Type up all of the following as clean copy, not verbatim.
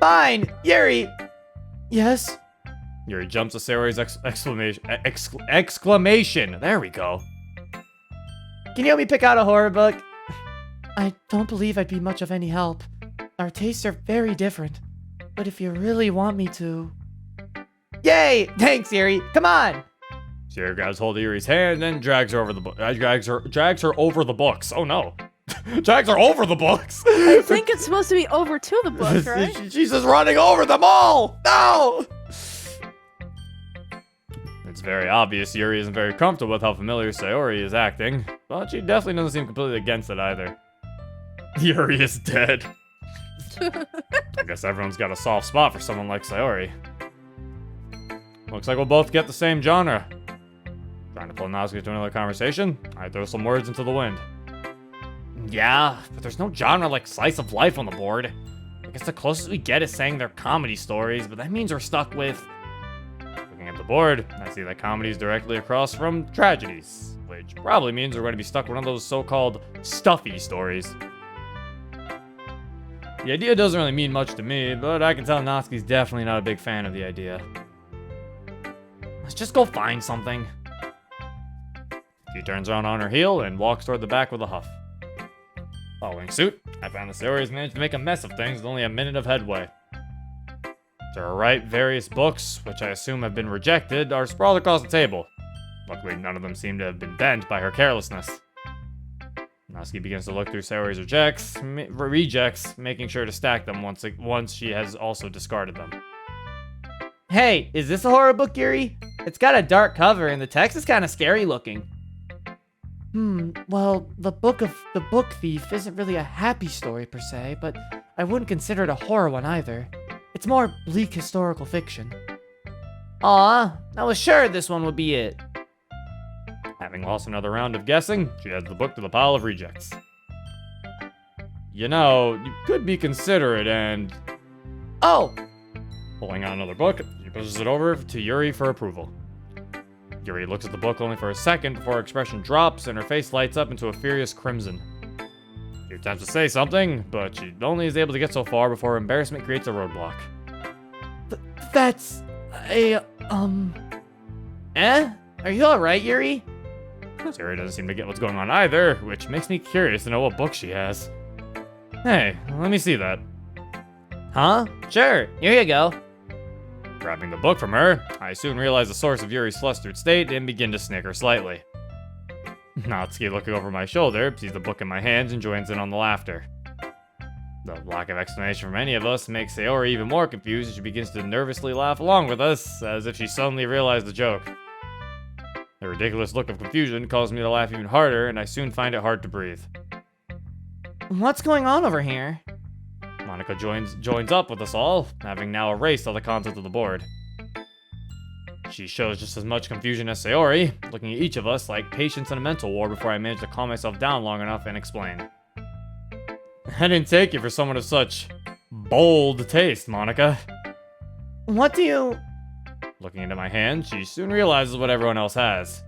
Fine! Yuri! Yes? Yuri jumps to Sayori's exclamation. There we go. Can you help me pick out a horror book? I don't believe I'd be much of any help. Our tastes are very different. But if you really want me to... Yay! Thanks, Yuri! Come on! Sayori grabs hold of Yuri's hand and drags her over the book. Drags her over the books. Oh no. Drags her over the books! I think it's supposed to be over to the book, right? She's just running over them all! No! It's very obvious Yuri isn't very comfortable with how familiar Sayori is acting, but she definitely doesn't seem completely against it either. Yuri is dead. I guess everyone's got a soft spot for someone like Sayori. Looks like we'll both get the same genre. Trying to pull Natsuki to another conversation, I throw some words into the wind. Yeah, but there's no genre like slice of life on the board. I guess the closest we get is saying they're comedy stories, but that means we're stuck with... Looking at the board, I see that comedy is directly across from tragedies, which probably means we're going to be stuck with one of those so-called stuffy stories. The idea doesn't really mean much to me, but I can tell Natsuki's definitely not a big fan of the idea. Let's just go find something. She turns around on her heel and walks toward the back with a huff. Following suit, I found that Sayori has managed to make a mess of things with only a minute of headway. To her right, various books, which I assume have been rejected, are sprawled across the table. Luckily, none of them seem to have been bent by her carelessness. Natsuki begins to look through Sayori's rejects, making sure to stack them once she has also discarded them. Hey, is this a horror book, Yuri? It's got a dark cover and the text is kind of scary looking. Well, the Book Thief isn't really a happy story per se, but I wouldn't consider it a horror one either. It's more bleak historical fiction. Aw, I was sure this one would be it. Having lost another round of guessing, she adds the book to the pile of rejects. You know, you could be considerate and... Oh! Pulling out another book, she pushes it over to Yuri for approval. Yuri looks at the book only for a second before her expression drops and her face lights up into a furious crimson. She attempts to say something, but she only is able to get so far before embarrassment creates a roadblock. That's... Are you alright, Yuri? Sayori doesn't seem to get what's going on either, which makes me curious to know what book she has. Hey, let me see that. Huh? Sure, here you go. Grabbing the book from her, I soon realize the source of Yuri's flustered state and begin to snicker slightly. Natsuki, looking over my shoulder, sees the book in my hands and joins in on the laughter. The lack of explanation from any of us makes Sayori even more confused as she begins to nervously laugh along with us, as if she suddenly realized the joke. The ridiculous look of confusion causes me to laugh even harder, and I soon find it hard to breathe. What's going on over here? Monica joins up with us all, having now erased all the contents of the board. She shows just as much confusion as Sayori, looking at each of us like patients in a mental ward before I manage to calm myself down long enough and explain. I didn't take you for someone of such bold taste, Monica. What do you... Looking into my hand, she soon realizes what everyone else has.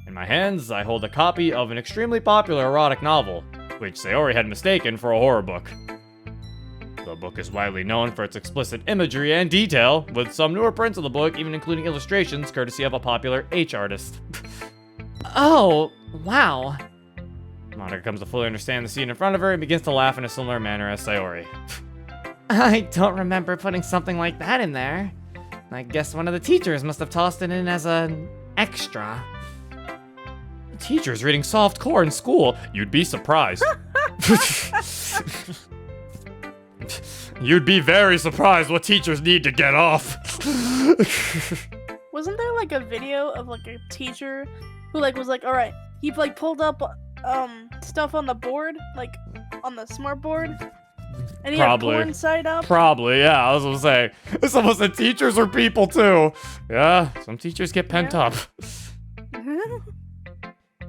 In my hands, I hold a copy of an extremely popular erotic novel, which Sayori had mistaken for a horror book. The book is widely known for its explicit imagery and detail, with some newer prints of the book even including illustrations courtesy of a popular H artist. Oh, wow. Monica comes to fully understand the scene in front of her and begins to laugh in a similar manner as Sayori. I don't remember putting something like that in there. I guess one of the teachers must have tossed it in as an extra. Teachers reading soft core in school? You'd be surprised. You'd be very surprised what teachers need to get off. Wasn't there like a video of like a teacher who like was like, all right, he like pulled up stuff on the board, like on the smart board, and he had porn side up? Probably, yeah, I was gonna say. Someone said teachers are people too. Yeah, some teachers get pent up.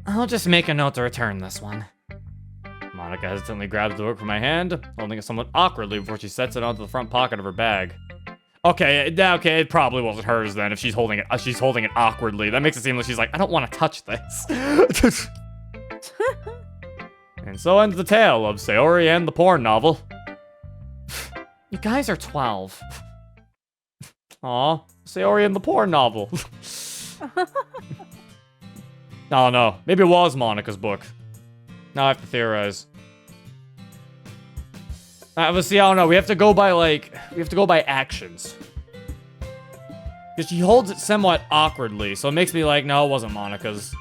I'll just make a note to return this one. Monica hesitantly grabs the book from my hand, holding it somewhat awkwardly before she sets it onto the front pocket of her bag. Okay, it probably wasn't hers then if she's holding it awkwardly. That makes it seem like she's like, I don't want to touch this. And so ends the tale of Sayori and the porn novel. You guys are 12. Aw, Sayori in the porn novel. Oh no, maybe it was Monika's book. Now I have to theorize. Let's see, I don't know. We have to go by actions. Because she holds it somewhat awkwardly, so it makes me like, no, it wasn't Monika's.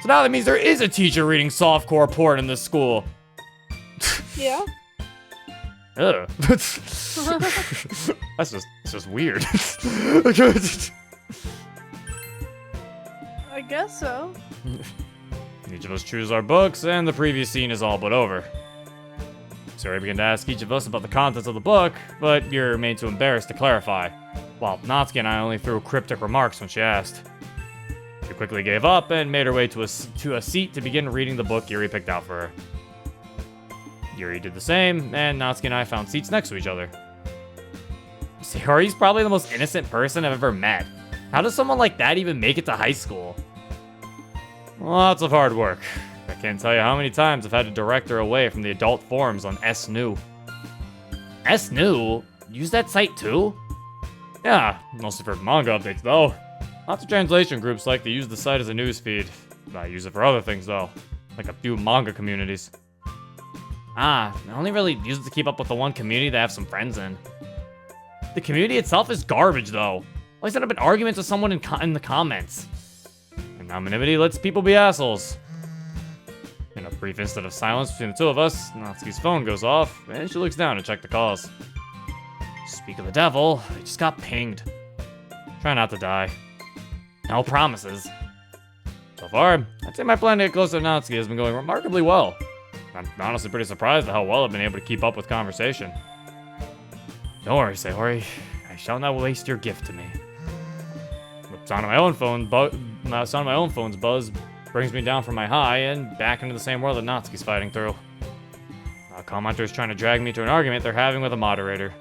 So now that means there is a teacher reading softcore porn in this school. Yeah. Ugh. It's just weird. I guess so. Each of us choose our books, and the previous scene is all but over. Sayori began to ask each of us about the contents of the book, but you remained too embarrassed to clarify, while Natsuki and I only threw cryptic remarks when she asked. She quickly gave up and made her way to a seat to begin reading the book Yuri picked out for her. Yuri did the same, and Natsuki and I found seats next to each other. Sayori's probably the most innocent person I've ever met. How does someone like that even make it to high school? Lots of hard work. I can't tell you how many times I've had to direct her away from the adult forums on SNU. SNU? Use that site too? Yeah, mostly for manga updates though. Lots of translation groups like to use the site as a news feed. I use it for other things though, like a few manga communities. I only really use it to keep up with the one community that I have some friends in. The community itself is garbage though. I set up an argument with someone in the comments. Anonymity lets people be assholes. In a brief instant of silence between the two of us, Natsuki's phone goes off, and she looks down to check the calls. Speak of the devil, I just got pinged. Try not to die. No promises. So far, I'd say my plan to get closer to Natsuki has been going remarkably well. I'm honestly pretty surprised at how well I've been able to keep up with conversation. Don't worry, Sayori. I shall not waste your gift to me. The sound of my own phone's buzz brings me down from my high and back into the same world that Natsuki's fighting through. A commenter is trying to drag me to an argument they're having with a moderator.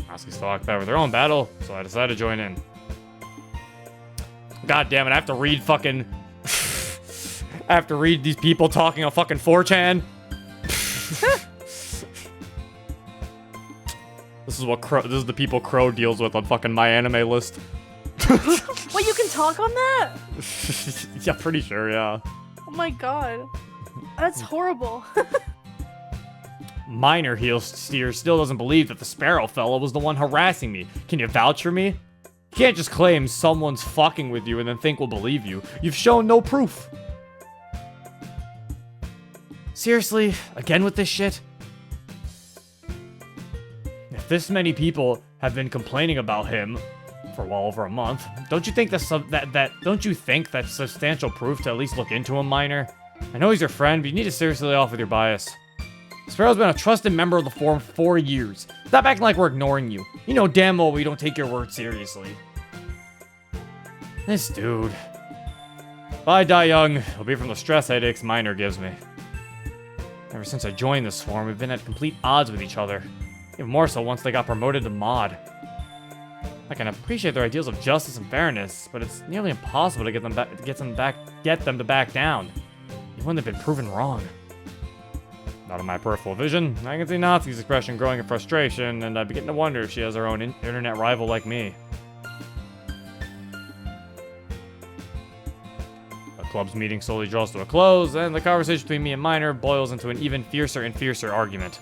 Natsuki's still occupied with their own battle, so I decided to join in. God damn it, I have to read fucking... I have to read these people talking on fucking 4chan. This is the people Crow deals with on fucking my anime list. Wait, you can talk on that? Yeah, pretty sure, yeah. Oh my god. That's horrible. Minor heel steer still doesn't believe that the Sparrow fella was the one harassing me. Can you vouch for me? You can't just claim someone's fucking with you and then think we'll believe you. You've shown no proof. Seriously, again with this shit? If this many people have been complaining about him for well over a month, don't you think that's substantial proof to at least look into him, Minor? I know he's your friend, but you need to seriously lay off with your bias. Sparrow's been a trusted member of the forum for 4 years. Stop acting like we're ignoring you. You know damn well we don't take your word seriously. This dude. If I die young, it'll be from the stress headaches Minor gives me. Ever since I joined this forum, we've been at complete odds with each other. Even more so once they got promoted to mod. I can appreciate their ideals of justice and fairness, but it's nearly impossible to get them to back down, even when they've been proven wrong. Not in my peripheral vision, I can see Natsuki's expression growing in frustration, and I begin to wonder if she has her own internet rival like me. The club's meeting slowly draws to a close, and the conversation between me and Minor boils into an even fiercer and fiercer argument.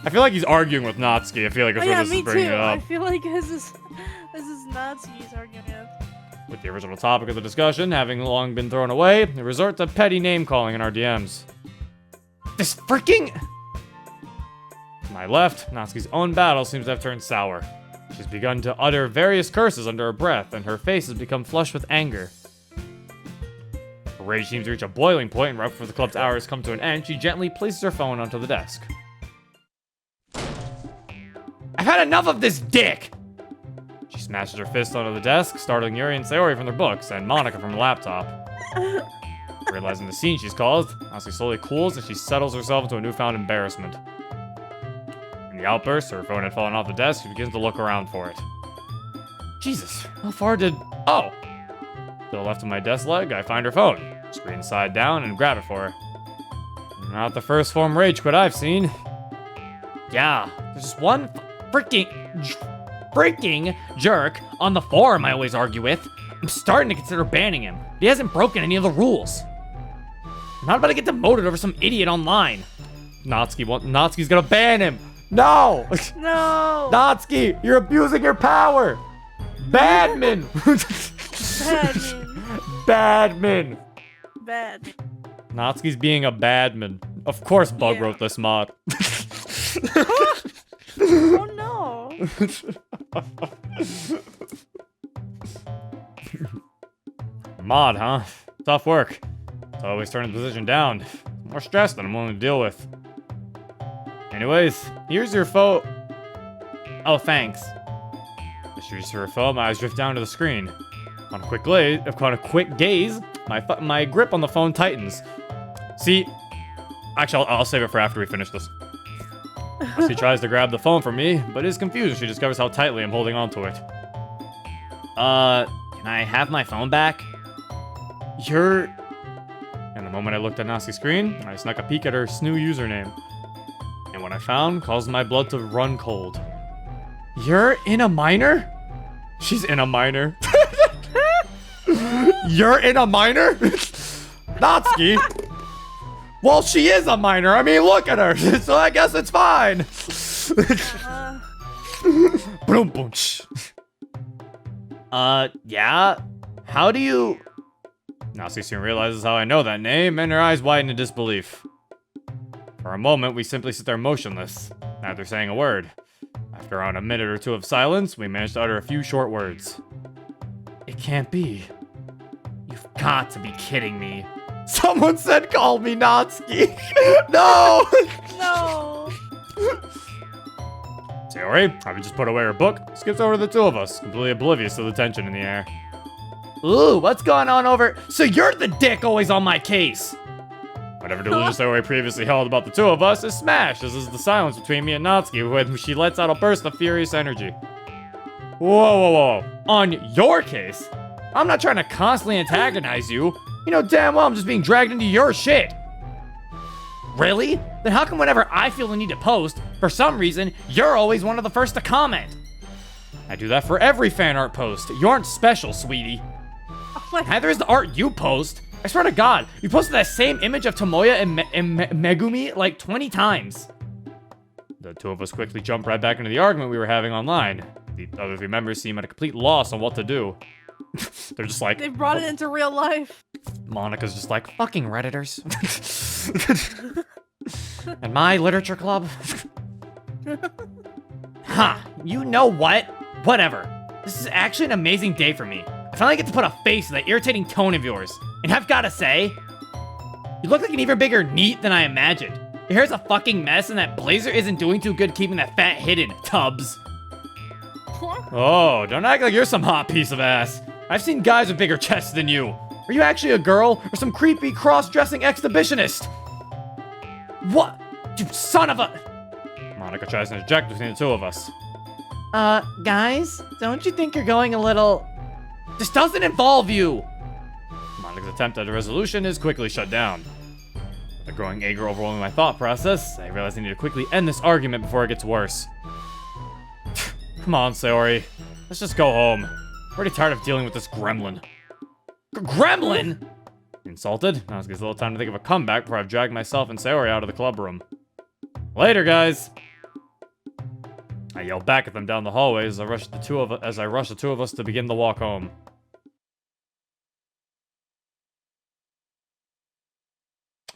I feel like he's arguing with Natsuki. I feel like that's where this is bringing it up. I feel like this is Natsuki's argument. With the original topic of the discussion having long been thrown away, we resort to petty name-calling in our DMs. This freaking... To my left, Natsuki's own battle seems to have turned sour. She's begun to utter various curses under her breath, and her face has become flushed with anger. Her rage seems to reach a boiling point, and right before the club's hours come to an end, she gently places her phone onto the desk. I've had enough of this dick! She smashes her fist onto the desk, startling Yuri and Sayori from their books, and Monika from her laptop. Realizing the scene she's caused, Natsuki slowly cools and she settles herself into a newfound embarrassment. In the outburst, her phone had fallen off the desk, she begins to look around for it. Jesus, how far did... Oh! To the left of my desk leg, I find her phone. Screen side down and grab it for her. Not the first form rage quit I've seen. Yeah, there's just one freaking jerk on the forum I always argue with. I'm starting to consider banning him. He hasn't broken any of the rules. I'm not about to get demoted over some idiot online. Natsuki's gonna ban him. No! No! Natsuki, you're abusing your power! Badman! Badman! Bad. Natsuki's being a badman. Of course Bug wrote this mod. Oh no! Mod, huh? Tough work. It's always turning the position down. More stress than I'm willing to deal with. Anyways, here's your phone. Oh, thanks. Just use your phone. My eyes drift down to the screen. On a quick gaze, my grip on the phone tightens. See, actually, I'll save it for after we finish this. She tries to grab the phone from me, but is confused when she discovers how tightly I'm holding onto it. Can I have my phone back? And the moment I looked at Natsuki's screen, I snuck a peek at her snoo username. And what I found caused my blood to run cold. You're in a minor? She's in a minor. You're in a minor? Natsuki? Well, she is a minor. I mean, look at her. So I guess it's fine. Boom, boom. Yeah? How do you... Natsuki soon realizes how I know that name, and her eyes widen in disbelief. For a moment, we simply sit there motionless, neither saying a word. After around a minute or two of silence, we managed to utter a few short words. It can't be. You've got to be kidding me. Someone said call me Natsuki. No! No! Sayori, having just put away her book, skips over to the two of us, completely oblivious to the tension in the air. Ooh, what's going on over? So you're the dick always on my case. Whatever delusion Sayori previously held about the two of us is smashed, as is the silence between me and Natsuki when she lets out a burst of furious energy. Whoa. On your case? I'm not trying to constantly antagonize you. You know damn well I'm just being dragged into your shit. Really? Then how come whenever I feel the need to post, for some reason, you're always one of the first to comment? I do that for every fan art post. You aren't special, sweetie. Neither is the art you post. I swear to God, you posted that same image of Tomoya and Megumi like 20 times. The two of us quickly jump right back into the argument we were having online. The other three members seem at a complete loss on what to do. They're just like... They brought it into real life. Monica's just like, fucking Redditors. And my literature club. Huh, you know what? Whatever. This is actually an amazing day for me. I finally get to put a face to that irritating tone of yours. And I've gotta say, you look like an even bigger neat than I imagined. Your hair's a fucking mess and that blazer isn't doing too good keeping that fat hidden, Tubbs. Oh, don't act like you're some hot piece of ass. I've seen guys with bigger chests than you. Are you actually a girl or some creepy cross-dressing exhibitionist? What? You son of a... Monica tries to interject between the two of us. Guys, don't you think you're going a little... This doesn't involve you! Monica's attempt at a resolution is quickly shut down. The growing anger overwhelming my thought process, I realize I need to quickly end this argument before it gets worse. Come on, Sayori. Let's just go home. I'm already tired of dealing with this gremlin. Gremlin?! Insulted, now it gives a little time to think of a comeback before I've dragged myself and Sayori out of the club room. Later, guys! I yell back at them down the hallway as I rush the two of us to begin the walk home.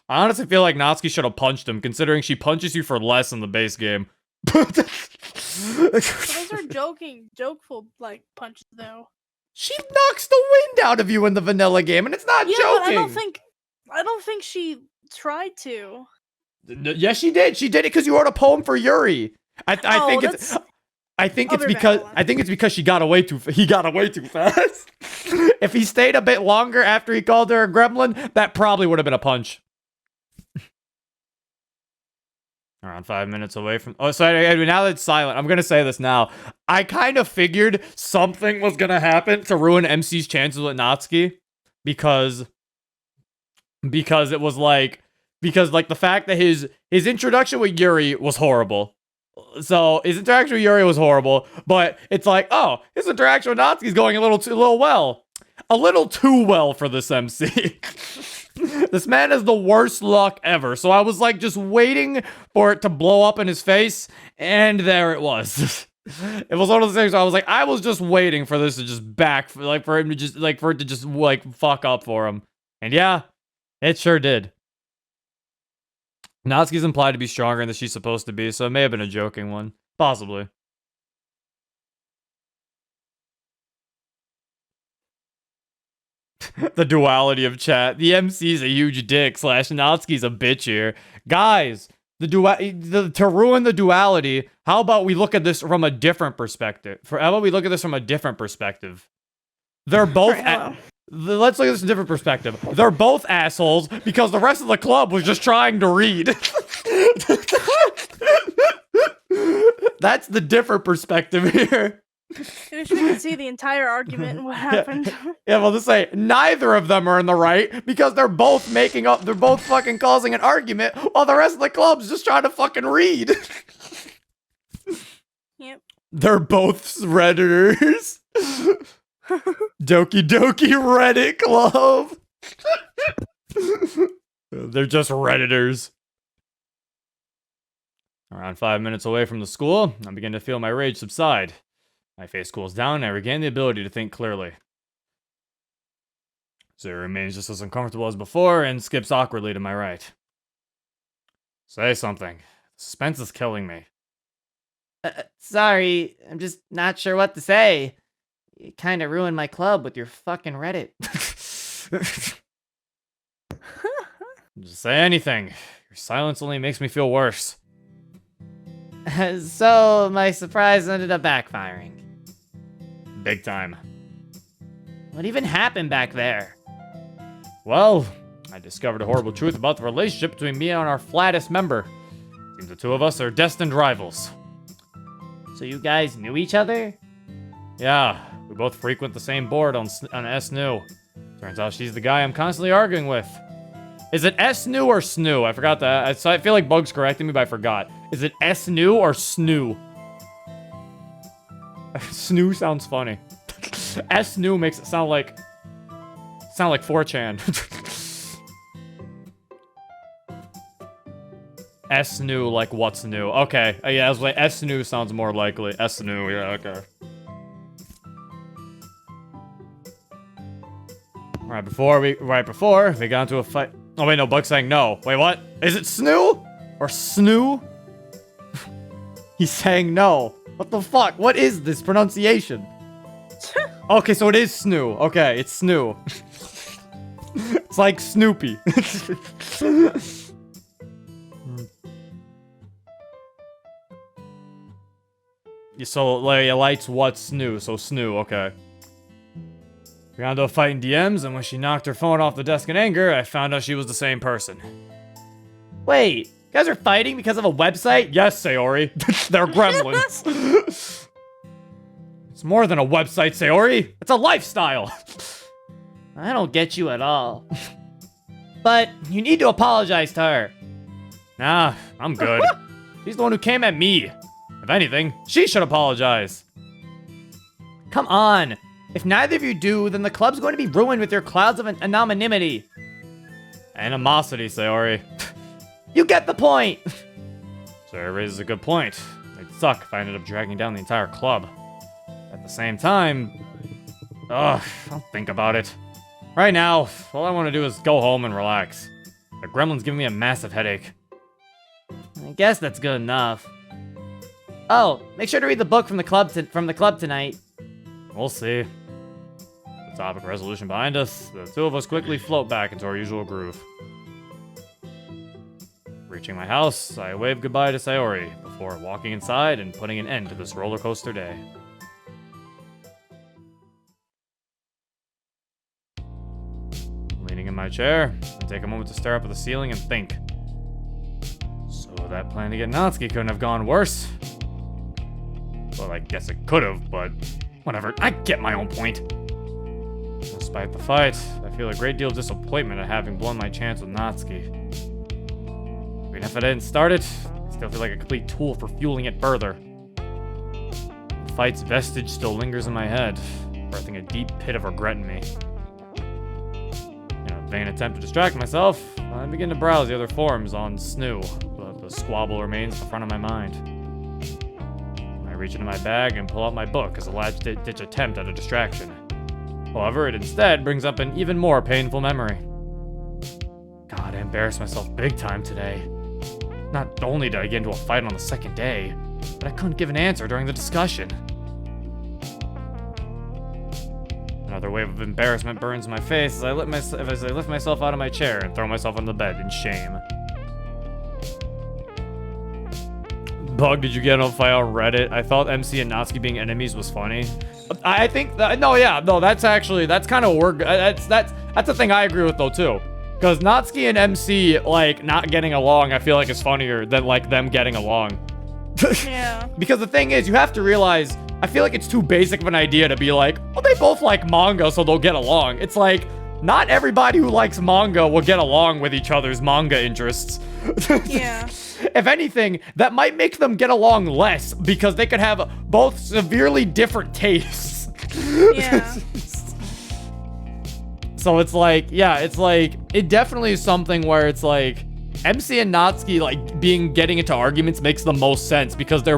I honestly feel like Natsuki should have punched him, considering she punches you for less in the base game. Those are jokeful, like, punches, though. She knocks the wind out of you in the vanilla game, and it's not Yeah, joking! but I don't think she tried to. Yes, she did. She did it because you wrote a poem for Yuri. I think it's because he got away too fast. If he stayed a bit longer after he called her a gremlin, that probably would have been a punch. Around 5 minutes away from... Oh, sorry, now that it's silent, I'm gonna say this now. I kind of figured something was gonna happen to ruin MC's chances with Natsuki. Because it was like... Because, like, the fact that his introduction with Yuri was horrible. So his interaction with Yuri was horrible, but it's like, oh, his interaction with Natsuki's going a little too well for this MC. This man has the worst luck ever. So I was like just waiting for it to blow up in his face, and there it was. It was one of those things where I was like, I was just waiting for this to just for it to just fuck up for him. And yeah, it sure did. Natsuki's implied to be stronger than she's supposed to be, so it may have been a joking one. Possibly. The duality of chat. The MC's a huge dick / Natsuki's a bitch here. Guys, to ruin the duality, how about we look at this from a different perspective? They're both... Let's look at this from a different perspective. They're both assholes because the rest of the club was just trying to read. That's the different perspective here. I wish we could see the entire argument and what happened. Yeah, well, to say neither of them are in the right because they're both fucking causing an argument while the rest of the club's just trying to fucking read. Yep. They're both Redditors. Doki Doki Reddit Club. They're just Redditors. Around 5 minutes away from the school, I begin to feel my rage subside. My face cools down and I regain the ability to think clearly. Zero remains just as uncomfortable as before and skips awkwardly to my right. Say something. Suspense is killing me. Sorry, I'm just not sure what to say. You kind of ruined my club with your fucking Reddit. Just say anything. Your silence only makes me feel worse. So, my surprise ended up backfiring. Big time. What even happened back there? Well, I discovered a horrible truth about the relationship between me and our flattest member. Seems the two of us are destined rivals. So you guys knew each other? Yeah, we both frequent the same board on SNU. Turns out she's the guy I'm constantly arguing with. Is it SNU or SNU? I forgot that. I feel like Bug's correcting me, but I forgot. Is it SNU or SNU? SNU sounds funny. SNU makes it sound like 4chan. SNU, like what's new? Okay, yeah, I was like SNU sounds more likely. SNU, yeah, okay. Right before we got into a fight. Oh wait, no, Bug's saying no. Wait, what? Is it SNU or SNU? He's saying no. What the fuck? What is this pronunciation? Okay, so it is SNU. Okay, it's SNU. It's like Snoopy. So, like, lights what's new, so SNU, okay. We got into a fight in DMs, and when she knocked her phone off the desk in anger, I found out she was the same person. Wait, you guys are fighting because of a website? Yes, Sayori. They're gremlins. It's more than a website, Sayori. It's a lifestyle. I don't get you at all. But you need to apologize to her. Nah, I'm good. She's the one who came at me. If anything, she should apologize. Come on. If neither of you do, then the club's going to be ruined with your clouds of anonymity. Animosity, Sayori. You get the point. Sayori raises a good point. It'd suck if I ended up dragging down the entire club. At the same time, ugh, don't think about it. Right now, all I want to do is go home and relax. The gremlin's giving me a massive headache. I guess that's good enough. Oh, make sure to read the book from the club tonight. We'll see. The topic resolution behind us, the two of us quickly float back into our usual groove. Reaching my house, I wave goodbye to Sayori before walking inside and putting an end to this roller coaster day. Leaning in my chair, I take a moment to stare up at the ceiling and think. So that plan to get Natsuki couldn't have gone worse. Well, I guess it could have, but whatever. I get my own point. Despite the fight, I feel a great deal of disappointment at having blown my chance with Natsuki. Even if I didn't start it, it's still feel like a complete tool for fueling it further. The fight's vestige still lingers in my head, birthing a deep pit of regret in me. In a vain attempt to distract myself, I begin to browse the other forums on Snoo, but the squabble remains at the front of my mind. I reach into my bag and pull out my book as a last-ditch attempt at a distraction. However, it instead brings up an even more painful memory. God, I embarrassed myself big time today. Not only did I get into a fight on the second day, but I couldn't give an answer during the discussion. Another wave of embarrassment burns my face as I lift myself out of my chair and throw myself on the bed in shame. Bug, did you get on a fight on Reddit? I thought MC and Natsuki being enemies was funny. I think that, that's kind of work. That's a thing I agree with though too. Because Natsuki and MC, like, not getting along, I feel like is funnier than, like, them getting along. Yeah. Because the thing is, you have to realize, I feel like it's too basic of an idea to be like, well, they both like manga, so they'll get along. It's like, not everybody who likes manga will get along with each other's manga interests. Yeah. If anything, that might make them get along less, because they could have both severely different tastes. Yeah. So it's like, yeah, it's like, it definitely is something where it's like, MC and Natsuki, like, getting into arguments makes the most sense because they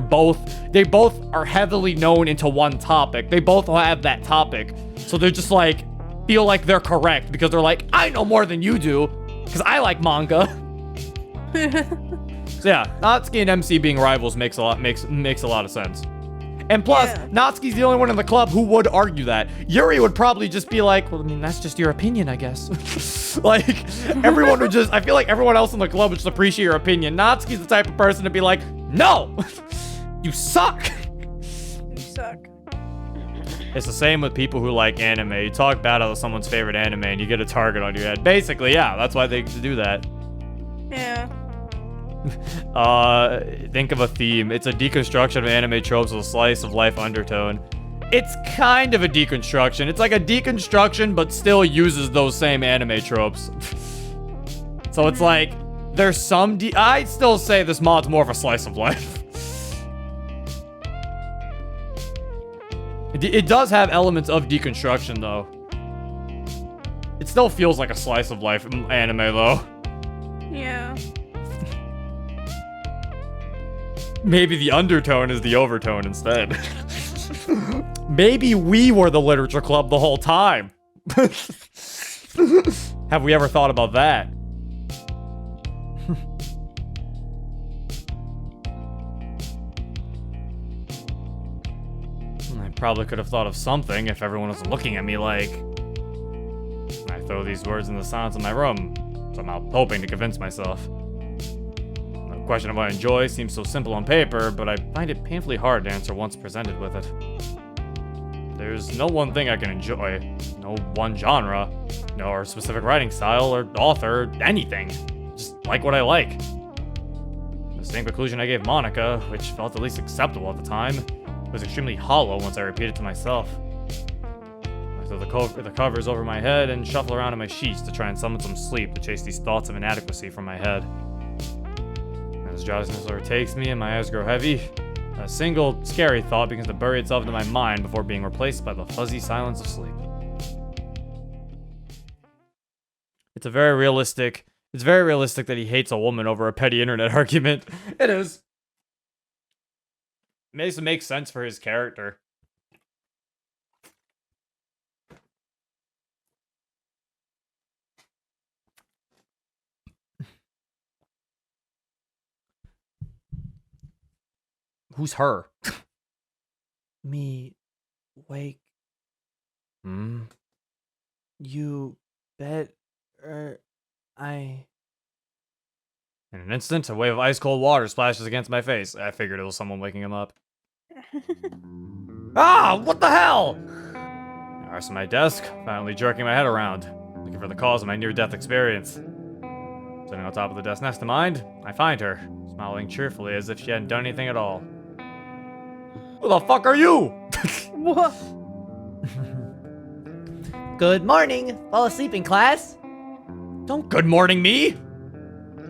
both are heavily known into one topic. They both have that topic. So they're just like, feel like they're correct because they're like, I know more than you do because I like manga. So yeah, Natsuki and MC being rivals makes a lot of sense. And plus, Yeah. Natsuki's the only one in the club who would argue that. Yuri would probably just be like, well, I mean, that's just your opinion, I guess. Like, everyone would just, I feel like everyone else in the club would just appreciate your opinion. Natsuki's the type of person to be like, no, you suck. You suck. It's the same with people who like anime. You talk bad about someone's favorite anime and you get a target on your head. Basically, yeah, that's why they do that. Yeah. Think of a theme. It's a deconstruction of anime tropes with a slice of life undertone. It's kind of a deconstruction. It's like a deconstruction, but still uses those same anime tropes. So it's like, there's some I'd still say this mod's more of a slice of life. It does have elements of deconstruction, though. It still feels like a slice of life anime, though. Yeah. Maybe the undertone is the overtone instead. Maybe we were the literature club the whole time. Have we ever thought about that? I probably could have thought of something if everyone was looking at me like... I throw these words in the silence of my room, somehow hoping to convince myself. The question of what I enjoy seems so simple on paper, but I find it painfully hard to answer once presented with it. There's no one thing I can enjoy, no one genre, no specific writing style or author, anything. Just like what I like. The same conclusion I gave Monica, which felt at least acceptable at the time, was extremely hollow once I repeated to myself. I throw the covers over my head and shuffle around in my sheets to try and summon some sleep to chase these thoughts of inadequacy from my head. As drowsiness overtakes me and my eyes grow heavy, a single scary thought begins to bury itself into my mind before being replaced by the fuzzy silence of sleep. It's very realistic that he hates a woman over a petty internet argument. It is. It makes sense for his character. Who's her? Me wake you better I In an instant, a wave of ice-cold water splashes against my face. I figured it was someone waking him up. Ah! What the hell? I rest on my desk, finally jerking my head around, looking for the cause of my near-death experience. Sitting on top of the desk next to mine, I find her, smiling cheerfully as if she hadn't done anything at all. Who the fuck are you? What? Good morning. Fall asleep in class? Don't good morning me!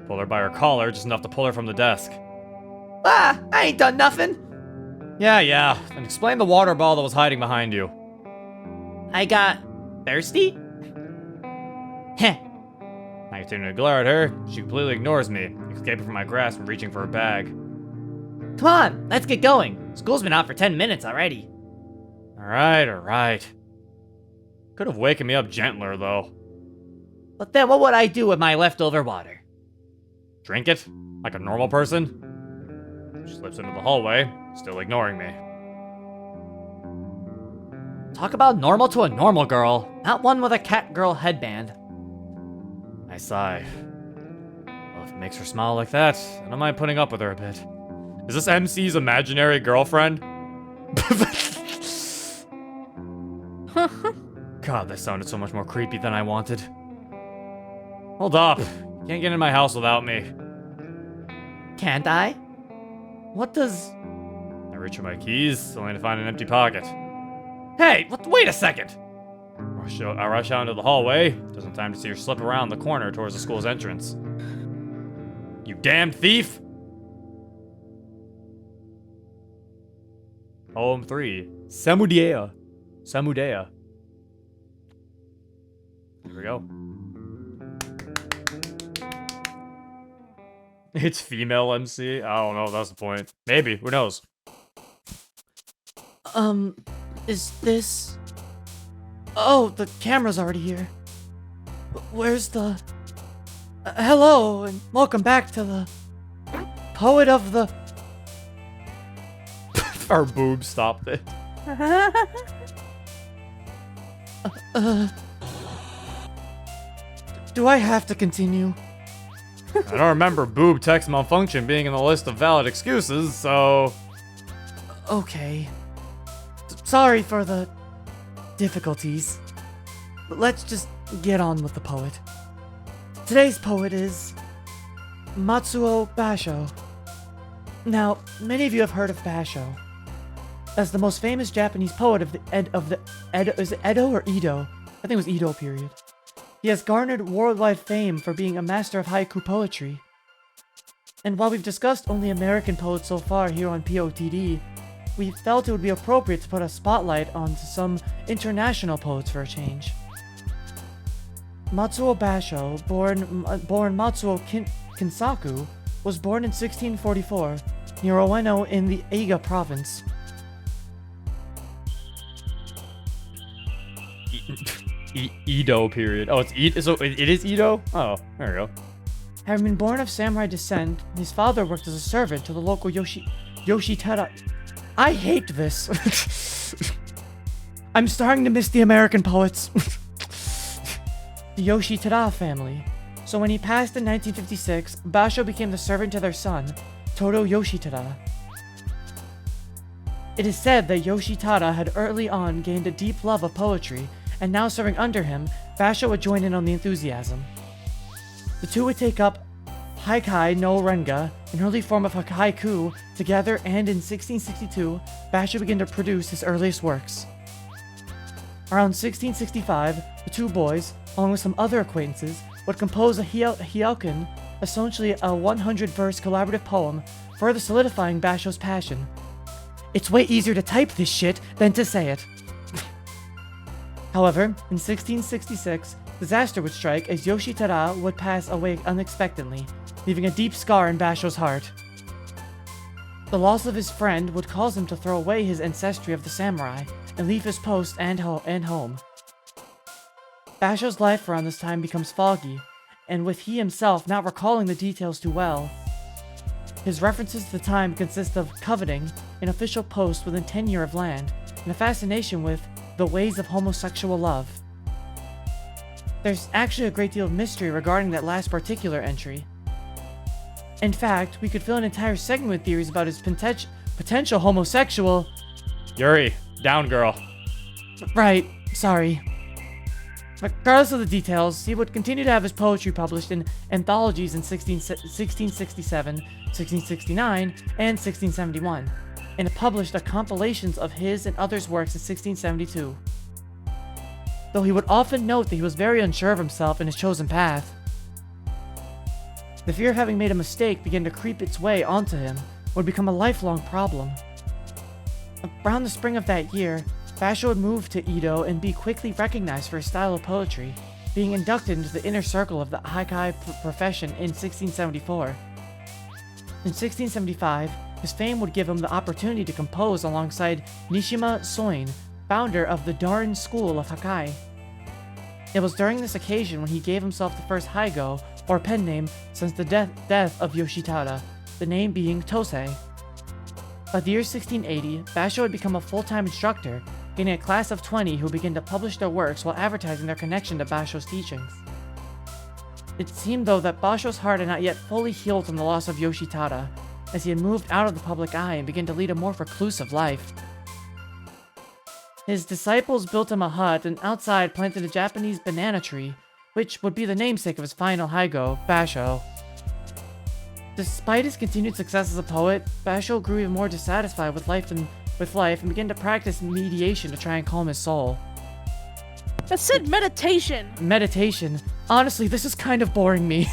Pull her by her collar, just enough to pull her from the desk. Ah, I ain't done nothing. Yeah. And explain the water ball that was hiding behind you. I got thirsty? Heh. I continue to glare at her. She completely ignores me, escaping from my grasp and reaching for her bag. Come on, let's get going. School's been out for 10 minutes already. Alright. Could have waken me up gentler, though. But then what would I do with my leftover water? Drink it? Like a normal person? She slips into the hallway, still ignoring me. Talk about normal to a normal girl, not one with a cat girl headband. I sigh. Well, if it makes her smile like that, then I might putting up with her a bit. Is this MC's imaginary girlfriend? God, that sounded so much more creepy than I wanted. Hold up. You can't get in my house without me. Can't I? What does... I reach for my keys, only to find an empty pocket. Hey, wait a second! I rush out into the hallway, just in time to see her slip around the corner towards the school's entrance. You damned thief! Poem 3. Samudea. Here we go. It's female MC? I don't know if that's the point. Maybe, who knows? Is this... Oh, the camera's already here. Where's the... hello, and welcome back to the... Poet of the... Our boob stopped it. Do I have to continue? I don't remember boob text malfunction being in the list of valid excuses, so... Okay. Sorry for the... difficulties. But let's just get on with the poet. Today's poet is... Matsuo Basho. Now, many of you have heard of Basho as the most famous Japanese poet of the Edo, is it Edo or Edo? I think it was Edo period. He has garnered worldwide fame for being a master of haiku poetry. And while we've discussed only American poets so far here on POTD, we felt it would be appropriate to put a spotlight onto some international poets for a change. Matsuo Basho, born Matsuo Kinsaku, was born in 1644 near Ueno in the Eiga province. Edo period. Oh, so it is Edo? Oh, there we go. Having been born of samurai descent, his father worked as a servant to the local Yoshitara. I hate this. I'm starting to miss the American poets. The Yoshitara family. So when he passed in 1956, Basho became the servant to their son, Todo Yoshitara. It is said that Yoshitara had early on gained a deep love of poetry, and now serving under him, Basho would join in on the enthusiasm. The two would take up Haikai no Renga, an early form of haiku, together, and in 1662, Basho began to produce his earliest works. Around 1665, the two boys, along with some other acquaintances, would compose a hyokin, essentially a 100-verse collaborative poem, further solidifying Basho's passion. It's way easier to type this shit than to say it. However, in 1666, disaster would strike as Yoshitara would pass away unexpectedly, leaving a deep scar in Basho's heart. The loss of his friend would cause him to throw away his ancestry of the samurai and leave his post and home. Basho's life around this time becomes foggy, and with he himself not recalling the details too well. His references to the time consist of coveting an official post within tenure of land, and a fascination with the ways of homosexual love. There's actually a great deal of mystery regarding that last particular entry. In fact, we could fill an entire segment with theories about his potential homosexual... Yuri, down girl. Right, sorry. Regardless of the details, he would continue to have his poetry published in anthologies in 1667, 1669, and 1671, and published compilations of his and others' works in 1672. Though he would often note that he was very unsure of himself and his chosen path. The fear of having made a mistake began to creep its way onto him, would become a lifelong problem. Around the spring of that year, Basho would move to Edo and be quickly recognized for his style of poetry, being inducted into the inner circle of the haikai profession in 1674. In 1675, his fame would give him the opportunity to compose alongside Nishima Soin, founder of the Darin School of Haikai. It was during this occasion when he gave himself the first haigo, or pen name, since the death of Yoshitada, the name being Tosei. By the year 1680, Basho had become a full-time instructor, gaining a class of 20 who began to publish their works while advertising their connection to Basho's teachings. It seemed, though, that Basho's heart had not yet fully healed from the loss of Yoshitada, as he had moved out of the public eye and began to lead a more reclusive life. His disciples built him a hut and outside planted a Japanese banana tree, which would be the namesake of his final haigo, Basho. Despite his continued success as a poet, Basho grew even more dissatisfied with life and began to practice mediation to try and calm his soul. That said meditation! Meditation? Honestly, this is kind of boring me.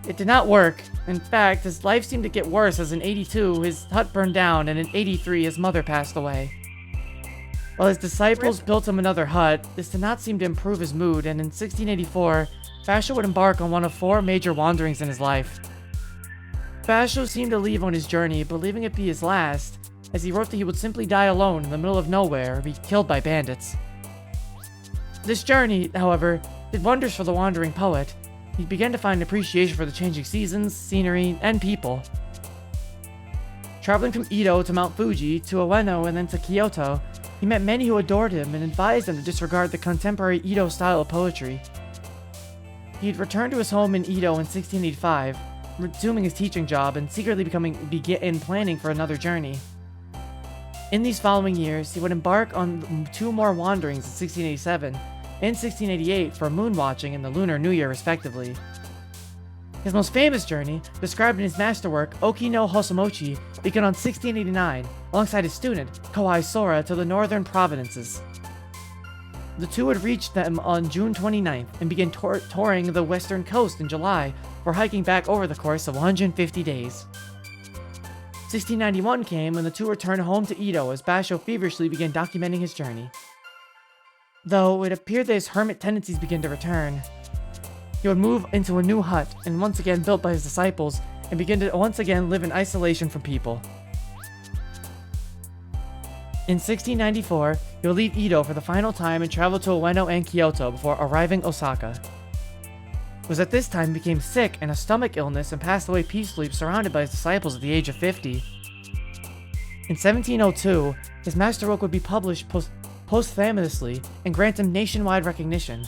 It did not work. In fact, his life seemed to get worse as in 82, his hut burned down, and in 83, his mother passed away. While his disciples built him another hut, this did not seem to improve his mood, and in 1684, Basho would embark on one of 4 major wanderings in his life. Basho seemed to leave on his journey, believing it be his last, as he wrote that he would simply die alone in the middle of nowhere or be killed by bandits. This journey, however, did wonders for the wandering poet. He began to find appreciation for the changing seasons, scenery, and people. Traveling from Edo to Mount Fuji, to Ueno, and then to Kyoto, he met many who adored him and advised him to disregard the contemporary Edo style of poetry. He had returned to his home in Edo in 1685, resuming his teaching job and secretly begin planning for another journey. In these following years, he would embark on 2 more wanderings in 1687 and 1688 for moon watching and the Lunar New Year respectively. His most famous journey, described in his masterwork Oki no Hosomochi, began on 1689 alongside his student Kawai Sora to the northern provinces. The two would reach them on June 29th and begin touring the western coast in July for hiking back over the course of 150 days. 1691 came when the two returned home to Edo as Basho feverishly began documenting his journey. Though it appeared that his hermit tendencies began to return, he would move into a new hut, and once again built by his disciples, and begin to once again live in isolation from people. In 1694, he would leave Edo for the final time and travel to Ueno and Kyoto before arriving Osaka. It was at this time he became sick and a stomach illness and passed away peacefully surrounded by his disciples at the age of 50. In 1702, his masterwork would be published posthumously and grant him nationwide recognition.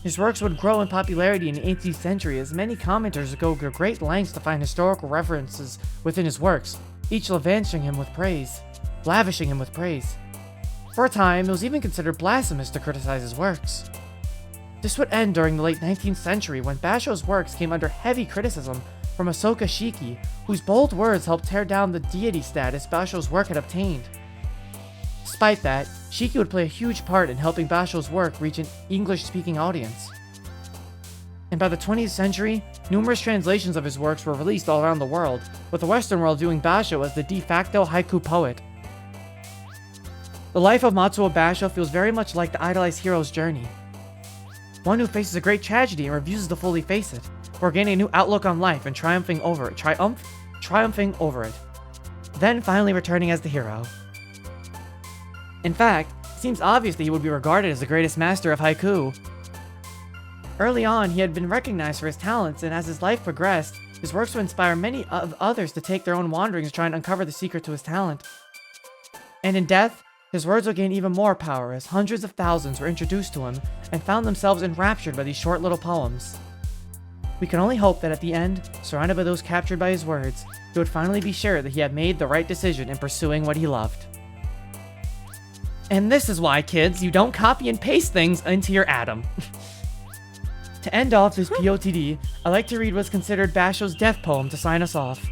His works would grow in popularity in the 18th century as many commenters would go to great lengths to find historical references within his works, each lavishing him with praise. For a time, it was even considered blasphemous to criticize his works. This would end during the late 19th century when Basho's works came under heavy criticism from Asoka Shiki, whose bold words helped tear down the deity status Basho's work had obtained. Despite that, Shiki would play a huge part in helping Basho's work reach an English-speaking audience. And by the 20th century, numerous translations of his works were released all around the world, with the Western world viewing Basho as the de facto haiku poet. The life of Matsuo Basho feels very much like the idolized hero's journey. One who faces a great tragedy and refuses to fully face it, or gaining a new outlook on life and triumphing over it. Then finally returning as the hero. In fact, it seems obvious that he would be regarded as the greatest master of haiku. Early on, he had been recognized for his talents, and as his life progressed, his works would inspire many of others to take their own wanderings to try and uncover the secret to his talent. And in death, his words would gain even more power as hundreds of thousands were introduced to him and found themselves enraptured by these short little poems. We can only hope that at the end, surrounded by those captured by his words, he would finally be sure that he had made the right decision in pursuing what he loved. And this is why, kids, you don't copy and paste things into your Atom. To end off this POTD, I'd like to read what's considered Basho's death poem to sign us off.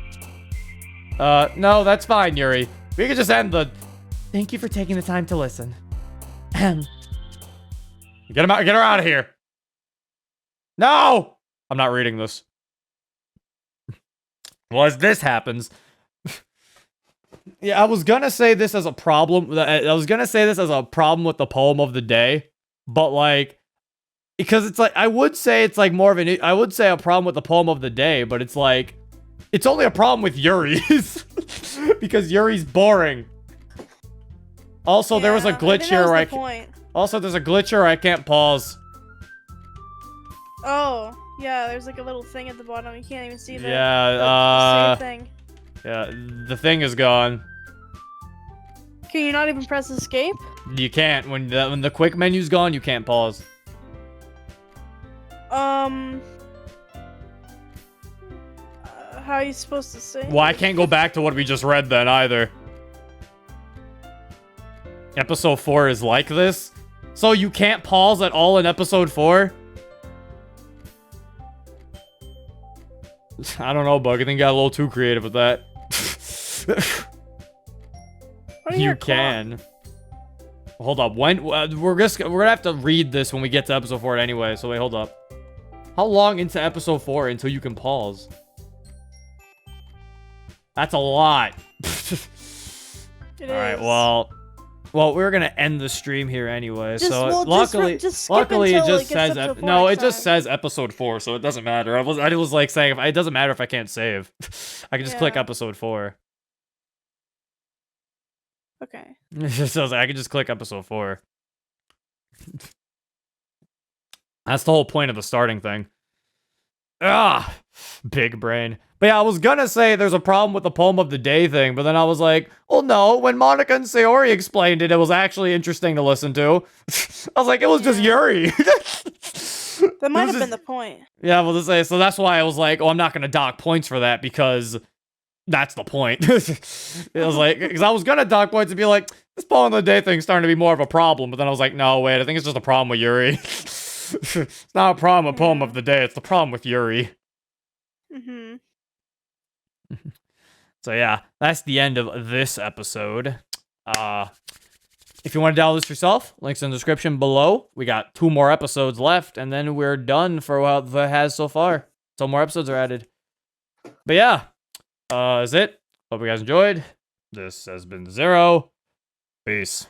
No, that's fine, Yuri. We can just end the... Thank you for taking the time to listen. Ahem. Get him out. Get her out of here. No! I'm not reading this. Well, as this happens, yeah, I was gonna say this as a problem. I was gonna say this as a problem with the poem of the day, but like, because it's like I would say it's like more of an. I would say a problem with the poem of the day, but it's like, it's only a problem with Yuri's because Yuri's boring. Also, there was a glitch here where also there's a glitch here where I can't pause. Oh, yeah, there's like a little thing at the bottom. You can't even see the, Yeah, the save thing. Yeah, the thing is gone. Can you not even press escape? You can't. When the quick menu's gone, you can't pause. How are you supposed to save? Well, I can't go back to what we just read then either. Episode 4 is like this? So you can't pause at all in episode 4? I don't know, Bug. I think you got a little too creative with that. You can. Hold up. When we're gonna have to read this when we get to episode 4 anyway. So wait, hold up. How long into episode 4 until you can pause? That's a lot. All right. Well, we're gonna end the stream here anyway. Luckily it just says it just says episode 4, so it doesn't matter. I was like saying it doesn't matter if I can't save. I can just click episode 4. Okay. So I can just click episode 4. That's the whole point of the starting thing. Ah, big brain. But yeah, I was gonna say there's a problem with the poem of the day thing, but then I was like, oh no, when Monica and Sayori explained it, it was actually interesting to listen to. I was like, it was just Yuri. That might have been the point. Yeah, well, so that's why I was like, oh, I'm not gonna dock points for that because that's the point. It was like, because I was gonna dock points and be like, this poem of the day thing's starting to be more of a problem, but then I was like, no, wait, I think it's just a problem with Yuri. It's not a problem with poem of the day, it's the problem with Yuri. Mm-hmm. So yeah, that's the end of this episode. If you want to download this yourself, links in the description below. We got 2 more episodes left, and then we're done for what it has so far. So more episodes are added. But yeah, that's it. Hope you guys enjoyed. This has been Zero. Peace.